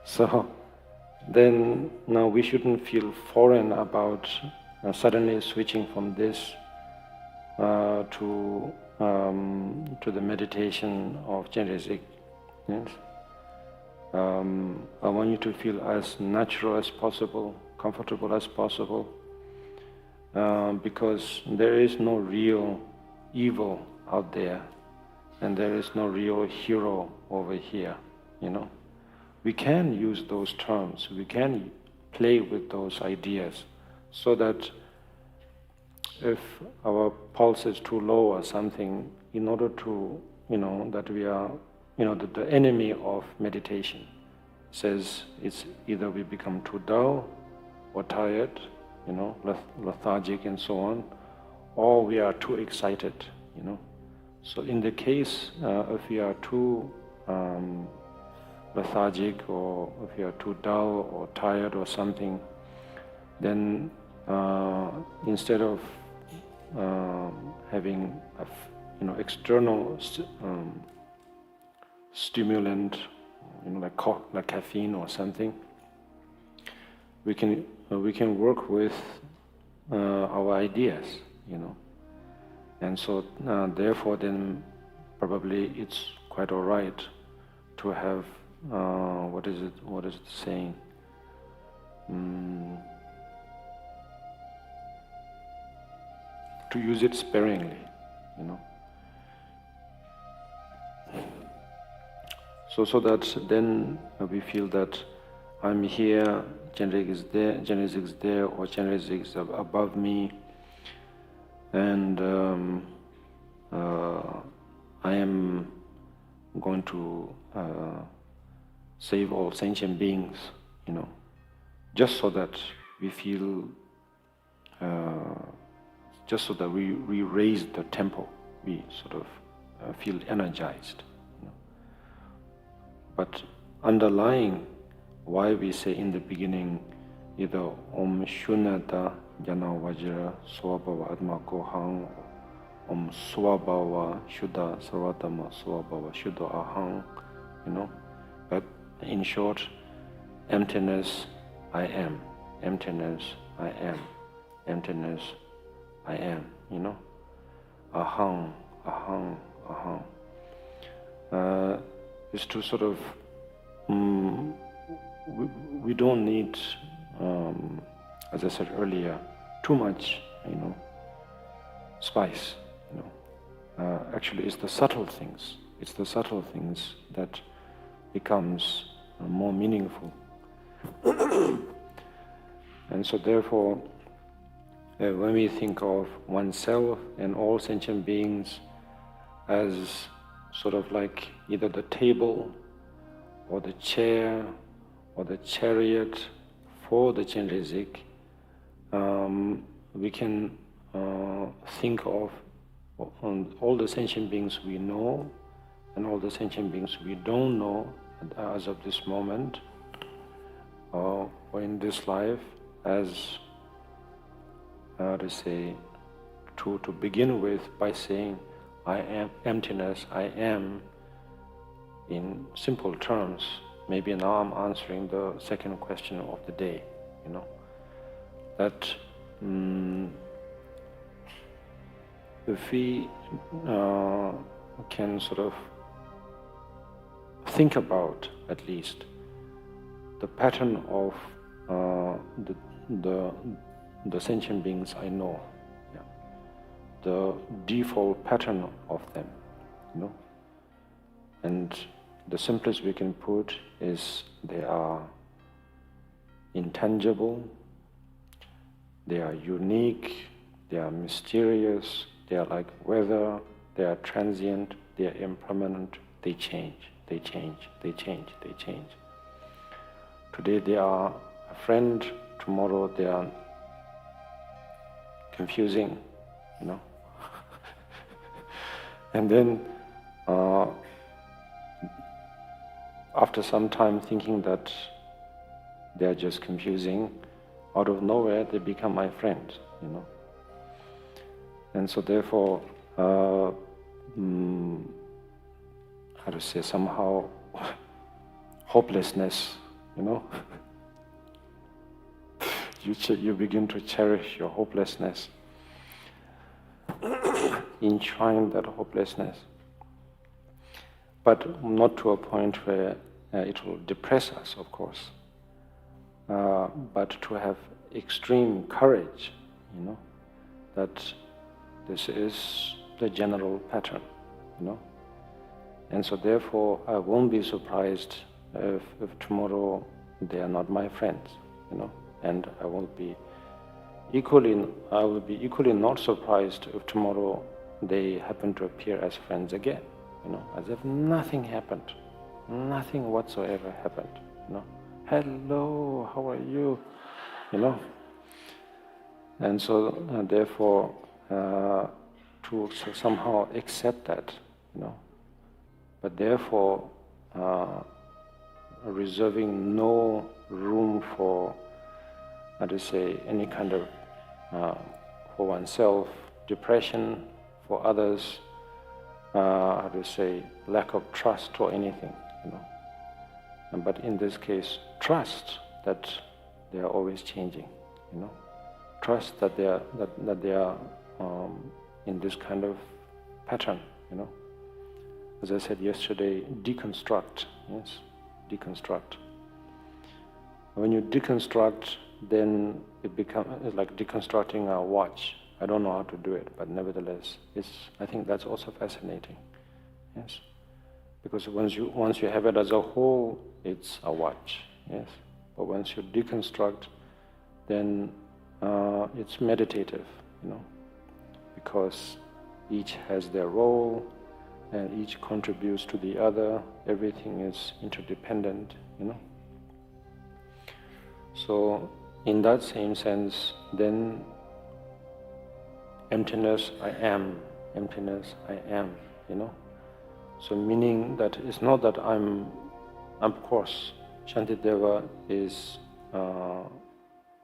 So then now we shouldn't feel foreign about suddenly switching from this to the meditation of Chenrezig. Yes? I want you to feel as natural as possible, comfortable as possible, because there is no real evil out there, and there is no real hero over here, you know. We can use those terms, we can play with those ideas, so that if our pulse is too low or something, in order to, that we are, the enemy of meditation says it's either we become too dull or tired, lethargic and so on, or we are too excited, So in the case, if we are too lethargic, or if we are too dull or tired or something, then instead of having external stimulant, like caffeine or something, we can work with our ideas, and so therefore then probably it's quite all right to have what is it saying? To use it sparingly, So that then we feel that I'm here, Chenrezig is there, or Chenrezig is above me, and I am going to save all sentient beings, just so that we feel, just so that we raise the tempo, we sort of feel energized. But underlying why we say in the beginning either Om Shunyata Jana Vajra Swabhava Atma Kohang, Om Swabhava Shuddha Sarvatama Swabhava Shuddha Ahang, but in short, emptiness, I am, emptiness, I am, emptiness, I am, Ahang, Ahang, Ahang. Is to sort of, we don't need, as I said earlier, too much, spice, actually it's the subtle things, that becomes more meaningful. And so therefore, when we think of oneself and all sentient beings as sort of like either the table or the chair or the chariot for the Chenrezig, we can think of all the sentient beings we know and all the sentient beings we don't know as of this moment or in this life as, to begin with by saying, I am emptiness, I am, in simple terms. Maybe now I'm answering the second question of the day, that if we can sort of think about, at least, the pattern of the sentient beings I know, the default pattern of them, and the simplest we can put is they are intangible, they are unique, they are mysterious, they are like weather, they are transient, they are impermanent, they change, they change, they change, they change. Today they are a friend, tomorrow they are confusing, and then after some time thinking that they are just confusing, out of nowhere they become my friend, And so therefore, somehow hopelessness, you know. You begin to cherish your hopelessness, enshrine that hopelessness, but not to a point where it will depress us, of course, but to have extreme courage, you know, that this is the general pattern, you know. And so therefore I won't be surprised if tomorrow they are not my friends, you know, and I will be equally not surprised if tomorrow they happen to appear as friends again, you know, as if nothing happened, nothing whatsoever happened, you know. Hello, how are you? You know. And so therefore to somehow accept that, you know, but therefore reserving no room for, how to say, any kind of, for oneself, depression, for others, how to say, lack of trust or anything, you know. But in this case, trust that they are always changing, you know. Trust that they are in this kind of pattern, you know. As I said yesterday, deconstruct, yes, deconstruct. When you deconstruct, then it becomes like deconstructing a watch. I don't know how to do it, but nevertheless, I think that's also fascinating, yes. Because once you have it as a whole, it's a watch, yes. But once you deconstruct, then it's meditative, you know, because each has their role and each contributes to the other. Everything is interdependent, you know. So in that same sense, then emptiness, I am, emptiness, I am, you know. So meaning that it's not that of course, Shantideva is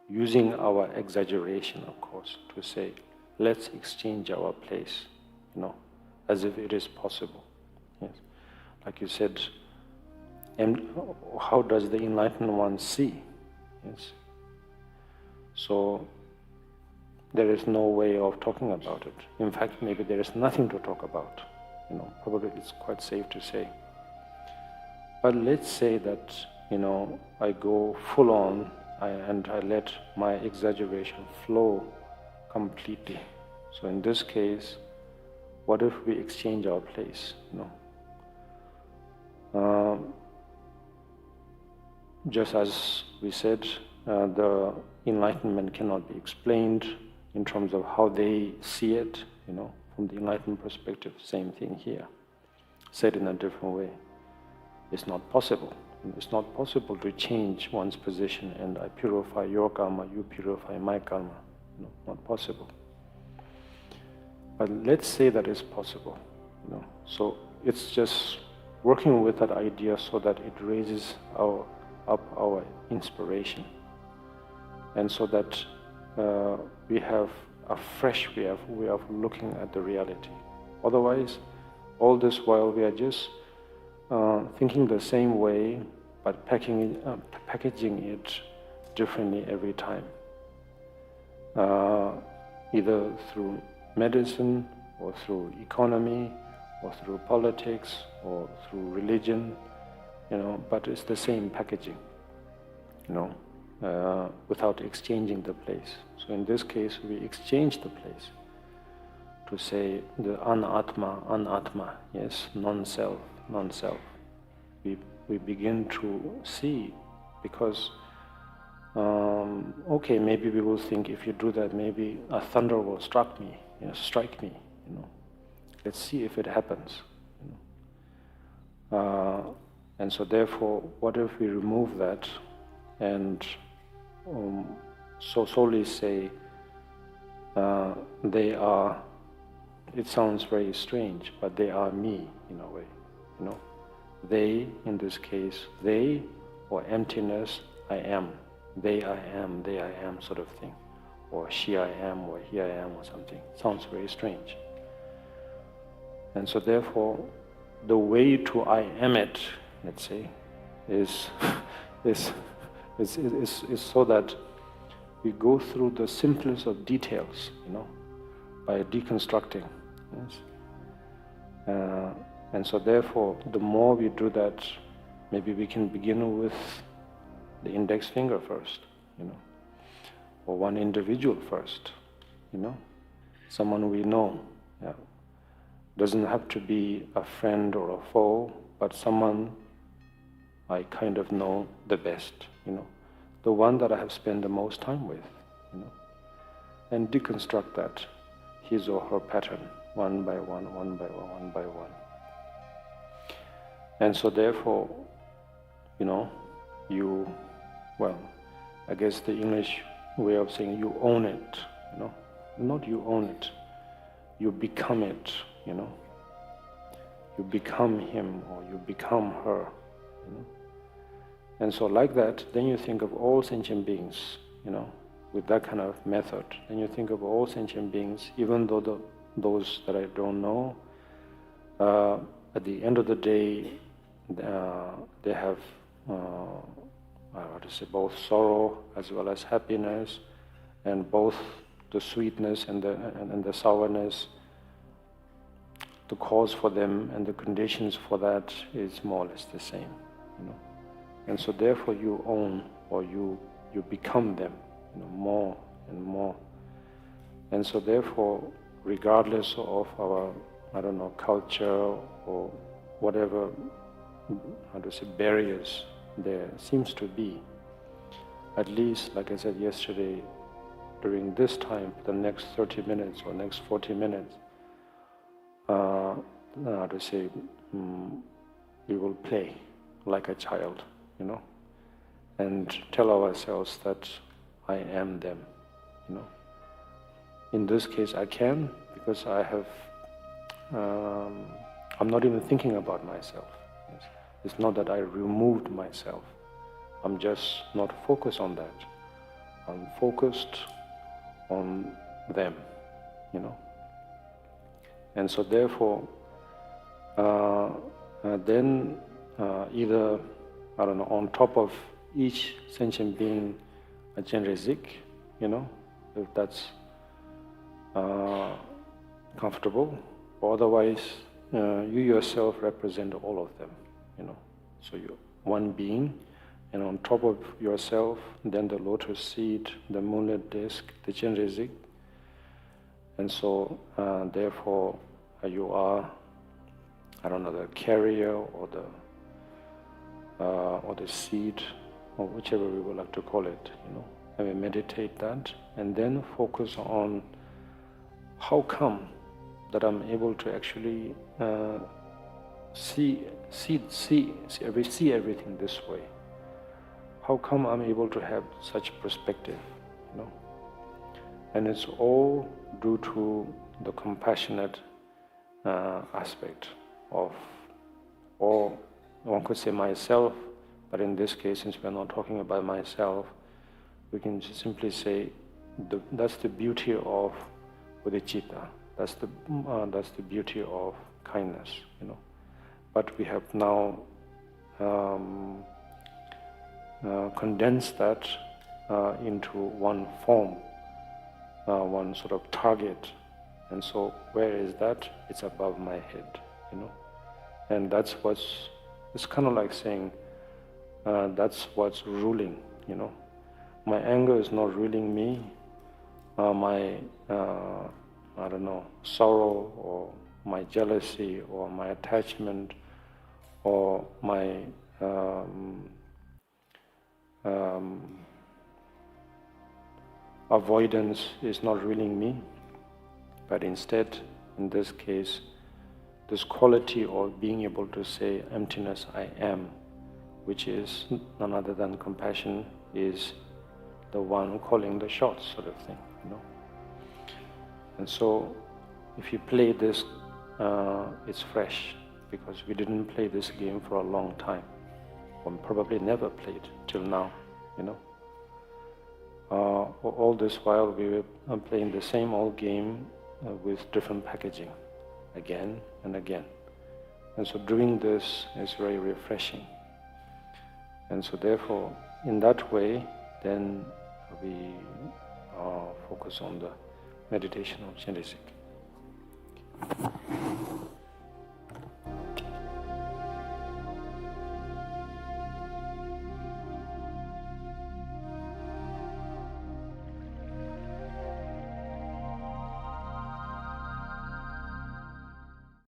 using our exaggeration, of course, to say, let's exchange our place, you know, as if it is possible. Yes. Like you said, how does the enlightened one see? Yes. So there is no way of talking about it. In fact, maybe there is nothing to talk about. You know, probably it's quite safe to say. But let's say that, you know, I go full on and I let my exaggeration flow completely. So in this case, what if we exchange our place, you know? Just as we said, the enlightenment cannot be explained in terms of how they see it, you know, from the enlightened perspective. Same thing here, said in a different way. It's not possible. It's not possible to change one's position and I purify your karma, you purify my karma. No, not possible. But let's say that it's possible, you know. So it's just working with that idea so that it raises up our inspiration, and so that we have a fresh way of looking at the reality. Otherwise, all this while we are just thinking the same way, but packaging it differently every time, either through medicine, or through economy, or through politics, or through religion, you know, but it's the same packaging, you know, without exchanging the place. So in this case, we exchange the place to say the anatma, yes, non-self. We begin to see, because okay, maybe we will think, if you do that, maybe a thunder will strike me, you know. Let's see if it happens, you know. And so therefore, what if we remove that and so solely say they are, it sounds very strange, but they are me in a way, you know. They, in this case, they, or emptiness, I am. They I am sort of thing. Or she I am, or he I am, or something. Sounds very strange. And so therefore, the way to I am it, let's say, is It's so that we go through the simplest of details, by deconstructing. Yes? And so therefore, the more we do that, maybe we can begin with the index finger first, or one individual first, someone we know. Yeah. Doesn't have to be a friend or a foe, but someone I kind of know the best, the one that I have spent the most time with, and deconstruct that, his or her pattern, one by one, one by one, one by one. And so therefore, I guess the English way of saying you own it, not you own it, you become it, you become him or you become her, And so like that, then you think of all sentient beings, with that kind of method. Then you think of all sentient beings, even though those that I don't know, at the end of the day, they have, both sorrow as well as happiness, and both the sweetness and the sourness. The cause for them and the conditions for that is more or less the same, And so therefore you own, or you become them, more and more. And so therefore, regardless of our, culture or whatever, barriers there seems to be, at least, like I said yesterday, during this time, the next 30 minutes or next 40 minutes, we will play like a child, and tell ourselves that I am them, In this case, I can, because I have, I'm not even thinking about myself. It's not that I removed myself. I'm just not focused on that. I'm focused on them, And so therefore, then either, on top of each sentient being, a Chenrezig, if that's comfortable, or otherwise, you yourself represent all of them, So you're one being, and on top of yourself, then the lotus seed, the moonlit disk, the Chenrezig, and so therefore you are, the carrier or the seed, or whichever we would like to call it, And we meditate that, and then focus on how come that I'm able to actually see everything this way. How come I'm able to have such perspective, And it's all due to the compassionate aspect of, or one could say myself, but in this case, since we're not talking about myself, we can just simply say that's the beauty of bodhicitta. That's the beauty of kindness, But we have now condensed that into one form, one sort of target. And so where is that? It's above my head, And that's it's kind of like saying, that's what's ruling, My anger is not ruling me. My, sorrow or my jealousy or my attachment or my avoidance is not ruling me, but instead, in this case, this quality of being able to say, emptiness, I am, which is none other than compassion, is the one calling the shots, sort of thing, And so, if you play this, it's fresh, because we didn't play this game for a long time, or probably never played till now, All this while we were playing the same old game with different packaging, again and again. And so doing this is very refreshing. And so therefore, in that way, then we focus on the meditation of Chenrezig.